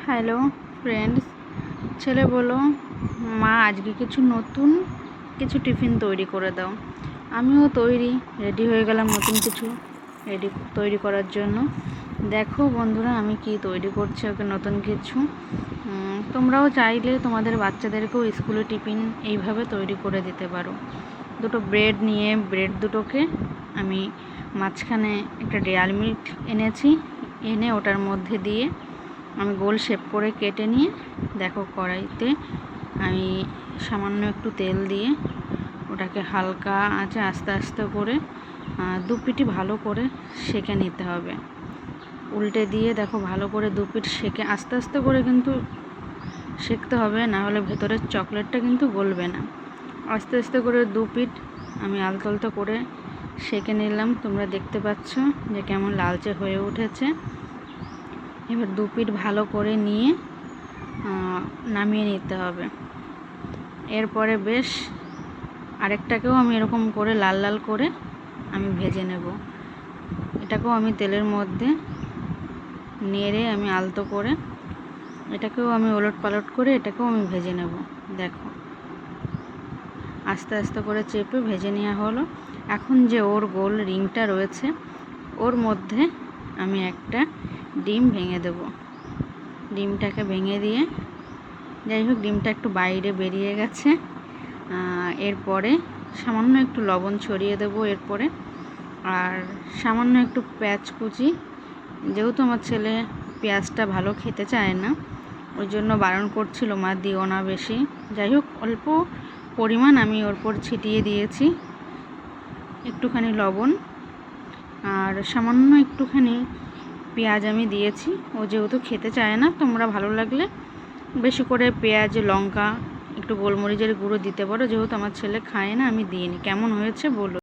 Hello friends, ছেলে বলো মা আজকে কিছু নতুন কিছু টিফিন তৈরি করে দাও। আমিও রেডি হয়ে গেলাম নতুন কিছু তৈরি করার জন্য। দেখো বন্ধুরা, আমি কি তৈরি করছি ওকে নতুন কিছু। তোমরাও চাইলে তোমাদের বাচ্চাদেরকেও স্কুলে টিফিন এইভাবে তৈরি করে দিতে পারো। দুটো ব্রেড নিয়ে ব্রেড দুটোকে আমি মাঝখানে একটা ডেয়ারি মিল্ক এনেছি, এনে ওটার মধ্যে দিয়ে আমি গোল শেপ করে কেটে নিয়ে দেখো কড়াইতে আমি সামান্য একটু তেল দিয়ে ওটাকে হালকা আঁচে আস্তে আস্তে করে দু পিঠই ভালো করে সেঁকে নিতে হবে। উল্টে দিয়ে দেখো ভালো করে দু পিঠ সেঁকে আস্তে আস্তে করে কিন্তু সেঁকতে হবে, না হলে ভেতরের চকলেটটা কিন্তু গলবে না। আস্তে আস্তে করে দু পিঠ আমি আলতো আলতো করে সেঁকে নিলাম। তোমরা দেখতে পাচ্ছ যে কেমন লালচে হয়ে উঠেছে। এবার দু পিঠ ভালো করে নিয়ে নামিয়ে নিতে হবে। এরপরে বেশ আরেকটাকেও আমি এরকম করে লাল লাল করে আমি ভেজে নেব। এটাকেও আমি তেলের মধ্যে নেড়ে আমি আলতো করে এটাকেও আমি ওলট পালট করে এটাকেও আমি ভেজে নেব। দেখো আস্তে আস্তে করে চেপে ভেজে নেওয়া হলো। এখন যে ওর গোল রিংটা রয়েছে ওর মধ্যে আমি একটা ডিম ভেঙে দেব। ডিমটাকে ভেঙে দিয়ে, যাই হোক ডিমটা একটু বাইরে বেরিয়ে গেছে। এরপরে সামান্য একটু লবণ ছড়িয়ে দেবো এরপরে, আর সামান্য একটু পেঁয়াজ কুচি। যেহেতু আমার ছেলে পেঁয়াজটা ভালো খেতে চায় না, ওই জন্য বারণ করছিল মা দিও না বেশি। যাই হোক অল্প পরিমাণ আমি ওর উপর ছিটিয়ে দিয়েছি একটুখানি লবণ, আর সামান্য একটুখানি পেঁয়াজ আমি দিয়েছি। ও যেহেতু খেতে চায় না, তোমরা ভালো লাগলে বেশি করে পেঁয়াজ, লঙ্কা, একটু গোলমরিচের গুঁড়ো দিতে পারো। যেহেতু আমার ছেলে খায় না, আমি দিইনি। কেমন হয়েছে বলো।